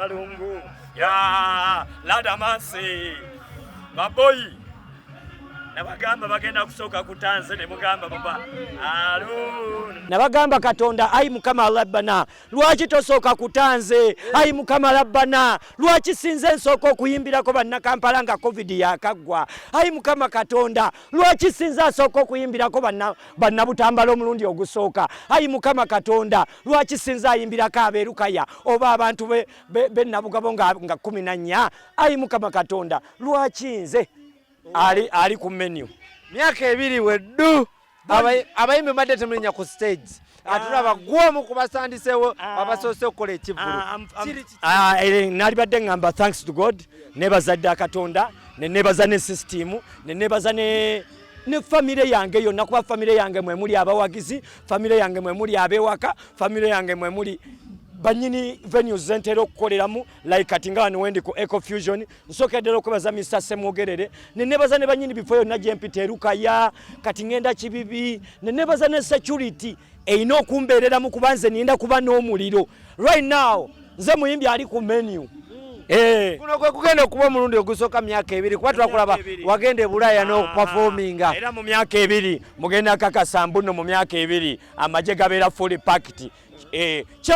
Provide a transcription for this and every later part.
Alungu ya Ladamasi baboyi nabagamba bagenda kusooka kutanze ne mugamba baba nabagamba Katonda ayi Mukama Rabbana lwaki tosooka kutanze ayi Mukama Rabbana lwaki sinze nsooka okuyimbirako bannakampala nga covid yakaggwa ayi Mukama Katonda lwaki sinze asooka okuyimbirako bannabutambala omulundi ogusooka ayi Mukama Katonda lwaki sinze ayimbirako abeerukaya oba abantu bennabugabo nga 14 ayi Mukama Katonda lwaki nze ali ku menu myaka 2 weddu abayimbi badde temulenya ku stage atulaba gwomu kubasandisewo abasoose okukola ekivulu nali badde ngamba thanks to God nebazadde Katonda nebaza ne system nebaza ne family yange yonna kuba family yange mwe muli abawagizi family yange mwe muli abewaka family yange mwe muli banyini venues zentero okukoleramu like kati nga wano wendi ku Eco Fusion nsokeddera okubaza Mr. Semwogerere nebaza ne banyini bifo yonna gye mpita erukaya kati ngenda Kibibi nebaza ne security eyina okumbeereramu kuba nze ninda kuba n'omuliro right now nze muyimbi ali ku menu kuno kwe kugenda okuba omulundi ogusooka myaka 2 kuba twakulaba wagenda e Bulaaya n'okupafominga era mu myaka 2 mugenda kakasa mbuno mu myaka 2 amagye gabeera fully packed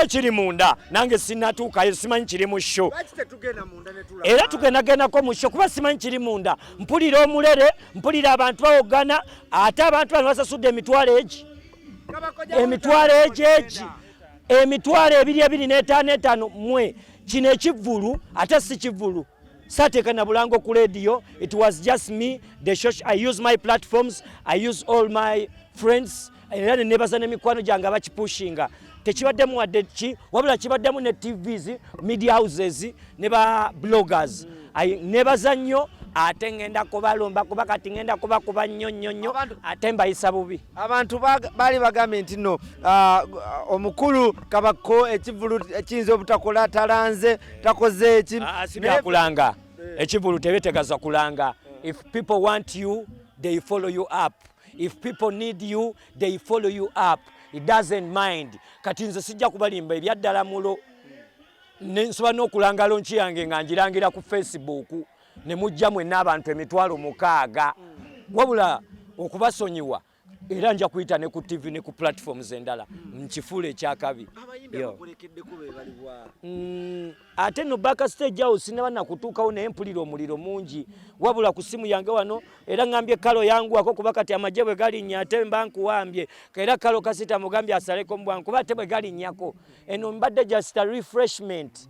kiri munda nange sinatuukayo simanyi kiri mu show era tugendako mu show kuba simanyi kiri munda mpulira omulere mpulira abantu bawogana ate abantu bano basasudde emitwalo egi emitwalo 225 mwe kino ekivulu ate si kivulu sateeka na bulango ku radio. It was just me, the church. I use my platforms, I use all my friends era nebaza n'emikwano gyange abakipushinga tekibaddemu wadde ki wabula kibaddemu ne TVs media houses ne ba bloggers nebaza nnyo ate ngenda kubalomba kuba kati ngenda kuba nnyo ate mbayisa bubi abantu bali bagambe nti no omukulu Kabako ekivulu kiyinza obutakola talanze takoze eki kulanga ekivulu tebetegaza kulanga. If people want you they follow you up. If people need you, they follow you up. It doesn't mind. Kati nze sijja kubalimba ebyaddala mulo. Nsoba n'okulanga lonchi yange nga ngirangira ku Facebook. Ne mujja mwenna abantu emitwalo 6. Wabula okubasonyiwa. Era nja kuyita ne ku TV ne ku platforms endala. Nkifule ekyakabi. Ate no baka stage awo sinaba nakutuukawo naye mpulira omuliro mungi. Wabula ku simu yange wano era ngambye kalo yangu ako kuba kati amagye bwe galinnya ate mba nkuwambye. Era kalo kasita mugambye asaleko mbwangu kuba ate bwe galinnyako. Eno mbadde just a refreshment.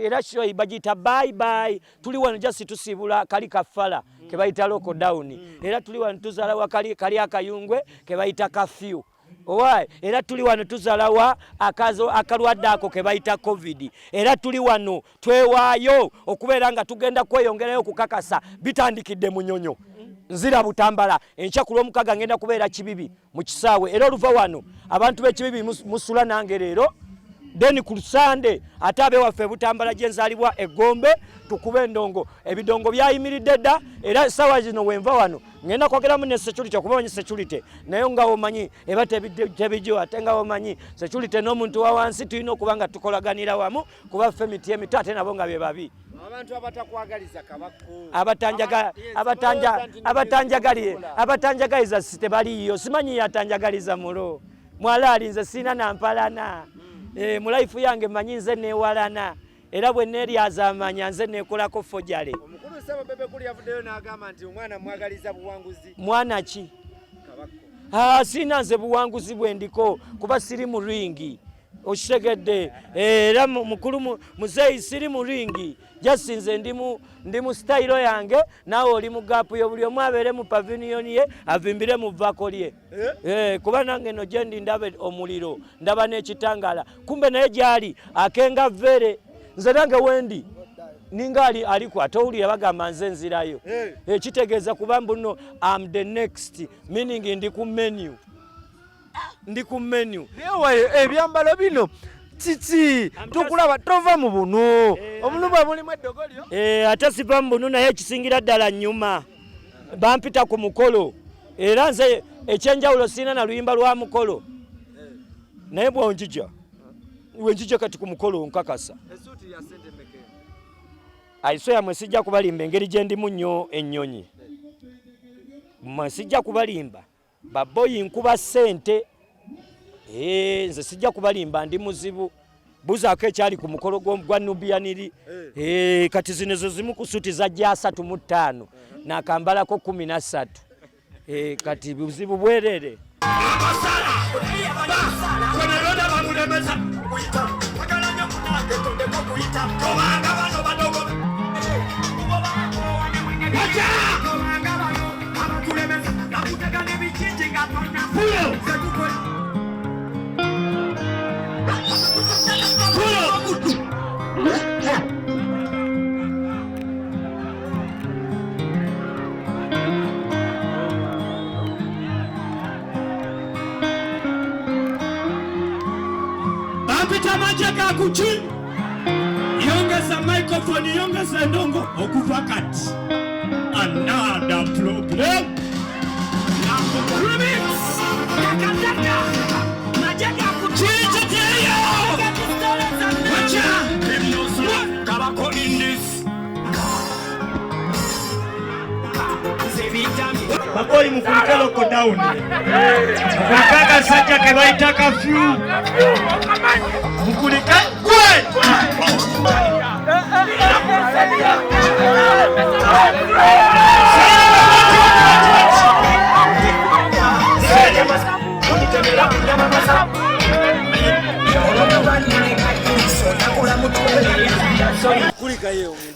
Era shoyi bagita bye bye. Tuli wano just tusibula kali kafala ke bayita local down. Era tuli wano tuzala wa kali akayungwe ke bayita curfew. Owai era tuli wano tuzalawa akalwadde ako ke bayita covid. Era tuli wano twewaayo okubeera nga tugenda kweyongerayo kukakasa bitandikidde munyonyo. Nzira Butambala enkya ku Lwomukaga ngenda kubeera Kibibi mu kisaawe. Era oluva wano abantu b'Ekibibi musula nange leero. Deni ku Sunday ate abewaffe Butambala gye nzaalibwa Egombe tukube endongo ebidongo byayimiridde dda. Era sawa zino wenva wano ngenda kwogeramu ne security okuba omanyi security naye nga omanyi eba tebijo ate nga omanyi security n'omuntu wa wansi tulina okuba nga tukolaganira wamu kuba ffe emiti emito ate nabo nga be babi. Abantu abatakwagaliza Kabako abatanjagaliza sitebaliyo simanyi yatanjagaliza mulo mwala alinze sina nampalana. Mu life yange manyi nze newalana era bwe neryaza amanya nze nekolako fojale. Omukulu sebo bebe kuli yavuddeyo n'agamba nti omwana mwagaliza buwanguzi. Mwana ki? Kabako. Sina nze buwanguzi bwendiko kuba siri mu ringi. Okitegedde era mukulu muzeyi siri mu ringi just nze ndi mu style yange nawe oli mu gap yo buli omu abeere mu pavilion ye avimbire mu vako lye. Kuba nange no gye ndi ndabe omuliro ndaba n'ekitangala kumbe naye gyali akenga vere nze nange wendi ninga aliku atowulira bagamba nze nzirayo. Ekitegeeza kuba mbuno am the next meaning ndi ku menu. Ndi ku menu. Yewe ebyambalo bino titi tukulaba tova mu bunu. Omulumba mulimu eddogolyo. Ate siva mu bunu naye ekisingira ddala nnyuma. Bampita ku mukolo. Era nze ekyenjawulo sina na luyimba lwa mukolo. Naye bwonjija wenjija kati ku mukolo nkakasa Esuuti ya sente meke. Aiso ya mwesijja kubalimba engeri gye ndimu nnyo ennyonyi. Mwesijja kubalimba baboyi nkuba ssente. Nze sijja kubalimba ndi muzibu. Buzaako ekyali ku mukolo gwa Nubianiri. Kati zino zo zimu ku suuti zajja 35 n'akambalako 13. Kati buzibu bwerere. Majaka kuchi yongeza microphone yongeza ndongo okuva kati another problem remix kakataka majaka kuchi chiteyo wacha Kabako in this Baboy mufukalo ko down Kaka sacha ke baitaka few Mukulika kwe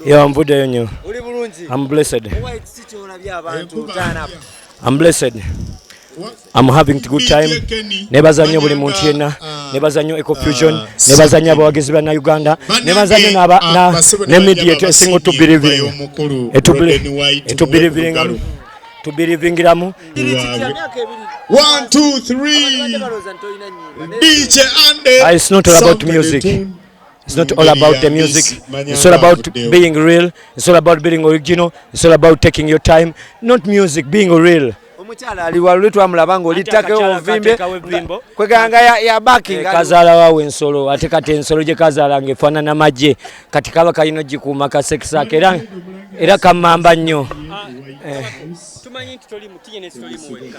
Yo, I'm good. I'm blessed. I'm blessed. I'm having a good time. Nebaza nnyo buli muntu yenna. Nebaza nnyo Ecofusion. Nebaza nnyo abawagizi bana Uganda. Nebaza nnyo ne media esinga to believingiramu. 1 2 3 DJ Ande. It's not all about music. It's not all about the music. It's all about being real. It's all about being original. It's all about taking your time. Not music, being real. Omukyala ali walu twamulaba ng'olittako ovimbe kweganga ya backing kazaala waawe ensolo ate kati ensolo gye kazaala ng'efaanana magye kati kaba kalina gikuuma kasekisaako era kammamba nnyo. Tumanyi nti toli mutinye ne toli muweka.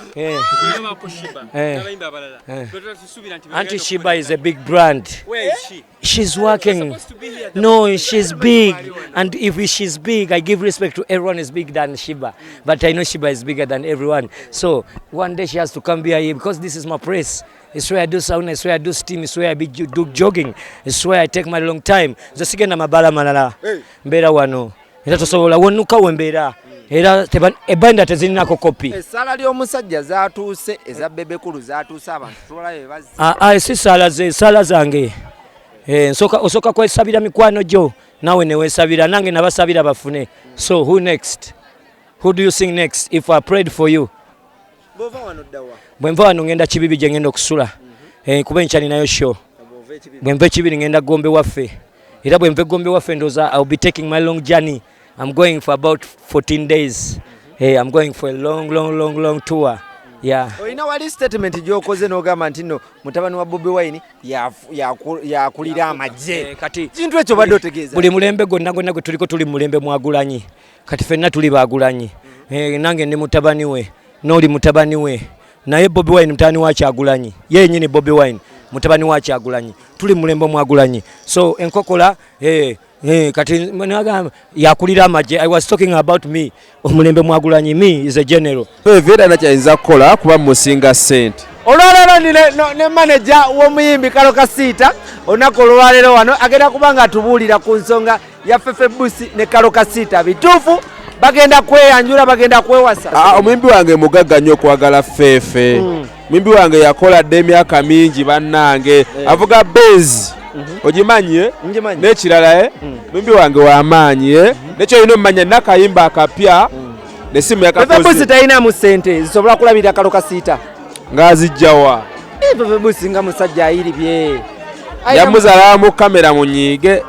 Auntie Shiba is a big brand. Where is she? She's working. No, she's big. And if she's big, I give respect to everyone is bigger than Shiba. But I know Shiba is bigger than everyone. So one day she has to come be here because this is my place. It's where I do sauna, it's where I do steam, it's where I do jogging, it's where I take my long time. Zosigenda mabala malala. Mbera wano. Era tosobola wonuka wembera. Era ebanda tezirinako kopi. Essala ly'omusajja zaatuuse eza bebekulu zaatuuse abantu tulabe bazzi. Si sala zange. Osoka kwesabira mikwano gyo nawe ne weesabira nange nabasabira bafune. So who next? Who do you sing next if I prayed for you? Bova wano ddawa. Bwe nva wano ngenda Kibibi gye ngenda okusula. Kuba enkya ninayo show. Bwe nva Kibiri ngenda Gombe waffe. Era bwe nva Gombe waffe ndoza I'll be taking my long journey. I'm going for about 14 days. I'm going for a long tour. Yeah. Oyina wali statement gy'okoze n'ogamba nti no mutabani wa Bobi Wine yakulira amagye. Kati kintu ekyo badde otegeeza. Buli mulembe gonna gwe tuliko tuli mulembe mwagulanyi. Kati ffenna tuli baagulanyi. Nange ndi mutabani we. N'oli mutabani we. Naye Bobi Wine mutabani wa Kyagulanyi. Ye nnyini Bobi Wine mutabani wa Kyagulanyi. Tuli mulembe mwagulanyi. So enkokola kati yakulira amagye. I was talking about me. Omulembe mwagulanyi, me is a general. Vera na kyayinza kukola kuba musinga ssente. Olwaleero ne manager w'omuyimbi Kalo Kasita olunaku olwaleero wano agenda kuba nga atubuulira ku nsonga ya Fefe Busi ne Kalo Kasita bituufu bagenda kweyanjula bagenda kwewasa. Omuyimbi wange mugagga nnyo okwagala Fefe. Omuyimbi wange yakola dde emyaka mingi bannange avuga bezi. Ogimanyi n'ekirala omuyimbi wange w'amaanyi nekyo olina omumanya nakayimba akapya nesimu yakakoze. Fefe Busi talinamu ssente zisobola kulabirira Kalo Kasita ng'azijjawa. Fefe Busi nga musajja ayiribye yamuzaala mu kamera munyiige.